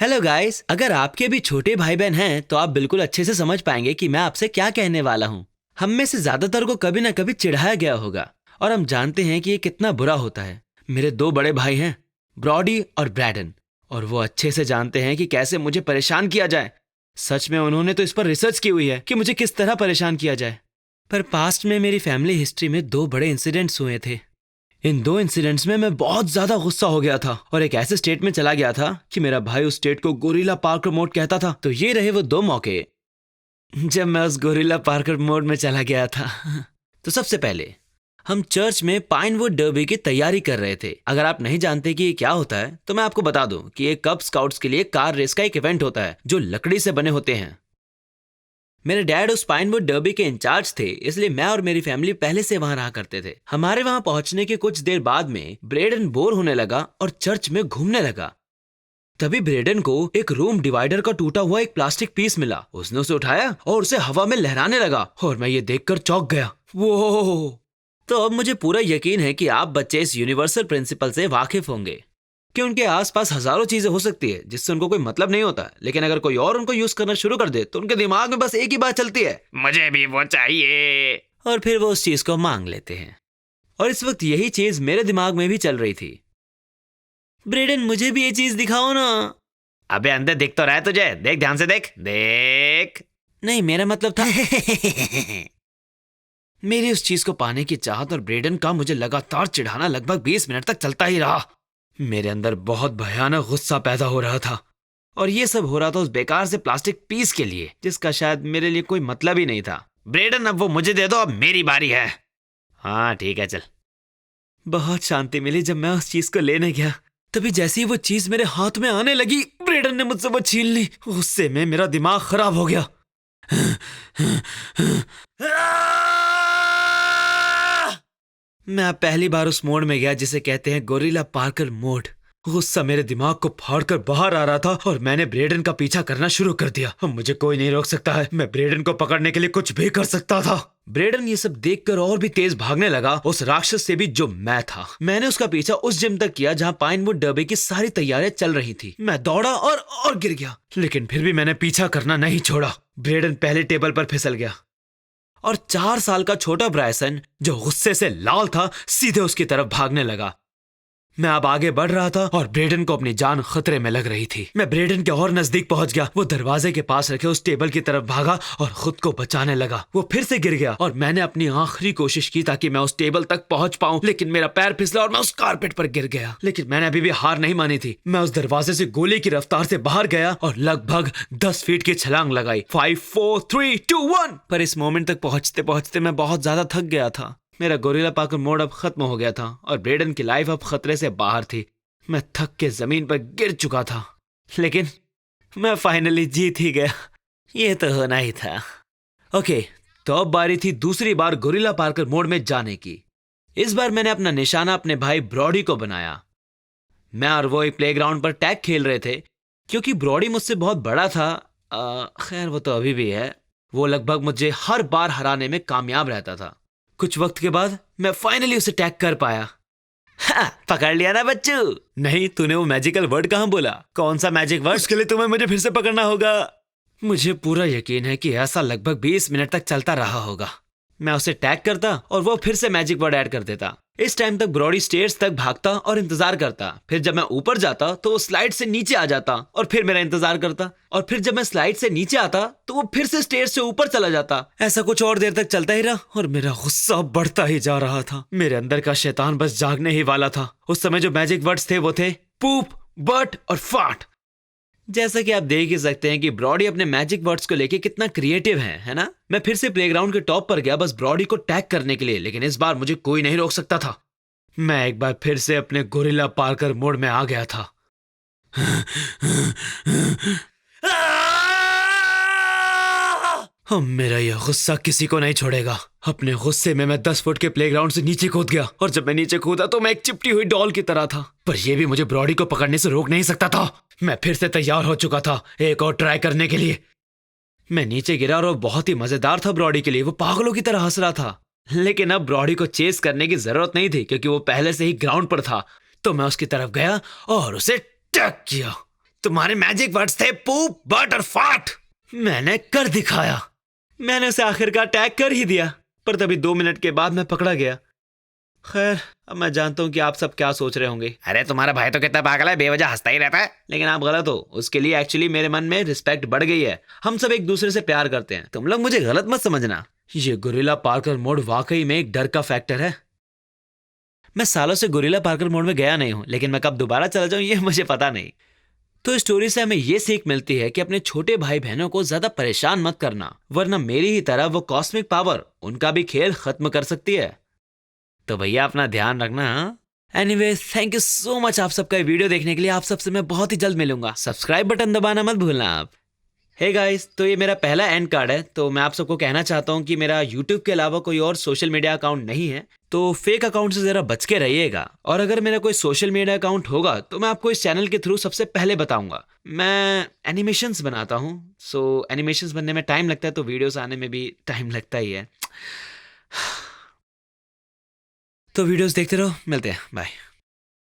Hello guys, अगर आपके भी छोटे भाई बहन हैं तो आप बिल्कुल अच्छे से समझ पाएंगे कि मैं आपसे क्या कहने वाला हूँ। हम में से ज्यादातर को कभी ना कभी चिढ़ाया गया होगा और हम जानते हैं कि ये कितना बुरा होता है। मेरे दो बड़े भाई हैं, ब्रॉडी और ब्रैडन, और वो अच्छे से जानते हैं कि कैसे मुझे परेशान किया जाए। सच में उन्होंने तो इस पर रिसर्च की हुई है कि मुझे किस तरह परेशान किया जाए। पर पास्ट में मेरी फैमिली हिस्ट्री में दो बड़े इंसिडेंट्स हुए थे। इन दो इंसिडेंट्स में मैं बहुत ज्यादा गुस्सा हो गया था और एक ऐसे स्टेट में चला गया था कि मेरा भाई उस स्टेट को गोरिल्ला पार्कर मोड कहता था। तो ये रहे वो दो मौके जब मैं उस गोरिल्ला पार्कर मोड में चला गया था। तो सबसे पहले हम चर्च में पाइनवुड डर्बी की तैयारी कर रहे थे। अगर आप नहीं जानते कि ये क्या होता है तो मैं आपको बता दूं कि ये कब स्काउट्स के लिए कार रेस का एक इवेंट होता है जो लकड़ी से बने होते हैं। मेरे डैड उस पाइनवुड डर्बी के इंचार्ज थे, इसलिए मैं और मेरी फैमिली पहले से वहां रहा करते थे। हमारे वहां पहुंचने के कुछ देर बाद में ब्रेडन बोर होने लगा और चर्च में घूमने लगा। तभी ब्रेडन को एक रूम डिवाइडर का टूटा हुआ एक प्लास्टिक पीस मिला। उसने उसे उठाया और उसे हवा में लहराने लगा और मैं ये देखकर चौंक गया। वो तो अब मुझे पूरा यकीन है कि आप बच्चे इस यूनिवर्सल प्रिंसिपल से वाकिफ होंगे कि उनके आसपास हजारों चीजें हो सकती है जिससे उनको कोई मतलब नहीं होता, लेकिन अगर कोई और उनको यूज करना शुरू कर दे तो उनके दिमाग में बस एक ही बात चलती है, मुझे भी वो चाहिए, और फिर वो उस चीज को मांग लेते हैं। और इस वक्त यही चीज मेरे दिमाग में भी चल रही थी। ब्रेडन, मुझे भी ये चीज दिखाओ ना। अबे अंदर दिख तो रहा है तुझे, देख ध्यान से देख देख। नहीं, मेरा मतलब था मेरी उस चीज को पाने की चाहत और ब्रेडन का मुझे लगातार चिढ़ाना लगभग 20 मिनट तक चलता ही रहा। मेरे अंदर बहुत भयानक गुस्सा पैदा हो रहा था और ये सब हो रहा था उस बेकार से प्लास्टिक पीस के लिए जिसका शायद मेरे लिए कोई मतलब ही नहीं था। ब्रेडन, अब वो मुझे दे दो, अब मेरी बारी है। हाँ ठीक है, चल। बहुत शांति मिली जब मैं उस चीज को लेने गया। तभी जैसे ही वो चीज मेरे हाथ में आने लगी, ब्रेडन ने मुझसे वो छीन ली। गुस्से में मेरा दिमाग खराब हो गया। मैं पहली बार उस मोड में गया जिसे कहते हैं गोरिल्ला पार्कर मोड। गुस्सा मेरे दिमाग को फाड़कर बाहर आ रहा था और मैंने ब्रेडन का पीछा करना शुरू कर दिया। अब मुझे कोई नहीं रोक सकता है, मैं ब्रेडन को पकड़ने के लिए कुछ भी कर सकता था। ब्रेडन ये सब देखकर और भी तेज भागने लगा, उस राक्षस से भी जो मैं था। मैंने उसका पीछा उस जिम तक किया जहां पाइनवुड डर्बी की सारी तैयारियां चल रही थी। मैं दौड़ा और गिर गया, लेकिन फिर भी मैंने पीछा करना नहीं छोड़ा। ब्रेडन पहले टेबल पर फिसल गया और 4 साल का छोटा ब्रायसन, जो गुस्से से लाल था, सीधे उसकी तरफ भागने लगा। मैं अब आगे बढ़ रहा था और ब्रेडन को अपनी जान खतरे में लग रही थी। मैं ब्रेडन के और नजदीक पहुंच गया। वो दरवाजे के पास रखे उस टेबल की तरफ भागा और खुद को बचाने लगा। वो फिर से गिर गया और मैंने अपनी आखिरी कोशिश की ताकि मैं उस टेबल तक पहुंच पाऊं, लेकिन मेरा पैर फिसला और मैं उस कारपेट पर गिर गया। लेकिन मैंने अभी भी हार नहीं मानी थी। मैं उस दरवाजे से गोली की रफ्तार से बाहर गया और लगभग 10 फीट की छलांग लगाई। 5 4 3 2 1। पर इस मोमेंट तक पहुंचते पहुंचते मैं बहुत ज्यादा थक गया था। मेरा गोरिल्ला पार्कर मोड अब खत्म हो गया था और ब्रेडन की लाइफ अब खतरे से बाहर थी। मैं थक के जमीन पर गिर चुका था, लेकिन मैं फाइनली जीत ही गया। ये तो होना ही था। ओके, तो अब बारी थी दूसरी बार गोरिल्ला पार्कर मोड में जाने की। इस बार मैंने अपना निशाना अपने भाई ब्रॉडी को बनाया। मैं और वो एक प्लेग्राउंड पर टैग खेल रहे थे। क्योंकि ब्रॉडी मुझसे बहुत बड़ा था, खैर वो तो अभी भी है, वो लगभग मुझे हर बार हराने में कामयाब रहता था। कुछ वक्त के बाद मैं फाइनली उसे टैग कर पाया। पकड़ लिया ना बच्चू? नहीं, तूने वो मैजिकल वर्ड कहाँ बोला? कौन सा मैजिक वर्ड? उसके लिए तुम्हें मुझे फिर से पकड़ना होगा। मुझे पूरा यकीन है कि ऐसा लगभग 20 मिनट तक चलता रहा होगा। मैं उसे टैग करता और वो फिर से मैजिक वर्ड ऐड कर देता। इस टाइम तक ब्रॉडी स्टेयर्स तक भागता और इंतजार करता। फिर जब मैं ऊपर जाता तो वो स्लाइड से नीचे आ जाता और फिर मेरा इंतजार करता। और फिर जब मैं स्लाइड से नीचे आता तो वो फिर से स्टेयर्स से ऊपर चला जाता। ऐसा कुछ और देर तक चलता ही रहा और मेरा गुस्सा बढ़ता ही जा रहा था। मेरे अंदर का शैतान बस जागने ही वाला था। उस समय जो मैजिक वर्ड्स थे वो थे पूप, बट और फाट। जैसा कि आप देख ही सकते हैं कि ब्रॉडी अपने मैजिक वर्ड्स को लेके कितना क्रिएटिव है ना? मैं फिर से प्लेग्राउंड के टॉप पर गया बस ब्रॉडी को टैग करने के लिए, लेकिन इस बार मुझे कोई नहीं रोक सकता था। मैं एक बार फिर से अपने गोरिल्ला पार्कर मोड में आ गया था। अब मेरा यह गुस्सा किसी को नहीं छोड़ेगा। अपने गुस्से में मैं 10 फुट के प्लेग्राउंड से नीचे कूद गया और जब मैं नीचे कूदा तो मैं एक चिपटी हुई डॉल की तरह था। पर यह भी मुझे ब्रॉडी को पकड़ने से रोक नहीं सकता था। मैं फिर से तैयार हो चुका था एक और ट्राई करने के लिए। मैं नीचे गिरा और वो बहुत ही मजेदार था ब्रॉडी के लिए। वो पागलों की तरह हंस रहा था। लेकिन अब ब्रॉडी को चेस करने की जरूरत नहीं थी क्योंकि वो पहले से ही ग्राउंड पर था। तो मैं उसकी तरफ गया और उसे टैग किया। तुम्हारे मैजिक वर्ड्स थे पूप, बट और फाट। मैंने कर दिखाया। मैंने उसे आखिरकार टैग कर ही दिया, पर तभी 2 मिनट के बाद मैं पकड़ा गया। खैर, अब मैं जानता हूँ कि आप सब क्या सोच रहे होंगे, अरे तुम्हारा भाई तो कितना पागल है, बेवजह हंसता ही रहता है। लेकिन आप गलत हो। उसके लिए एक्चुअली मेरे मन में रिस्पेक्ट बढ़ गई है। हम सब एक दूसरे से प्यार करते हैं। तुम लोग मुझे गलत मत समझना। ये गोरिल्ला पार्कर मोड वाकई में एक डर का फैक्टर है। मैं सालों से गोरिल्ला पार्कर मोड में गया नहीं हूँ, लेकिन मैं कब दोबारा चला जाऊँ ये मुझे पता नहीं। तो इस स्टोरी से हमें ये सीख मिलती है कि अपने छोटे भाई बहनों को ज्यादा परेशान मत करना, वरना मेरी ही तरह वो कॉस्मिक पावर उनका भी खेल खत्म कर सकती है। तो भैया अपना ध्यान रखना। Anyway, thank you so much आप सबका वीडियो देखने के लिए। आप सबसे मैं बहुत ही जल्द मिलूंगा। सब्सक्राइब बटन दबाना मत भूलना आप। हे गाइस, तो ये मेरा पहला एंड कार्ड है। तो मैं आप सबको कहना चाहता हूँ कि मेरा यूट्यूब के अलावा कोई और सोशल मीडिया अकाउंट नहीं है, तो फेक अकाउंट से जरा बच के रहिएगा। और अगर मेरा कोई सोशल मीडिया अकाउंट होगा तो मैं आपको इस चैनल के थ्रू सबसे पहले बताऊंगा। मैं एनिमेशंस बनाता हूँ, सो एनिमेशंस बनने में टाइम लगता है, तो वीडियोस आने में भी टाइम लगता ही है। तो वीडियोस देखते रहो, मिलते हैं, बाय।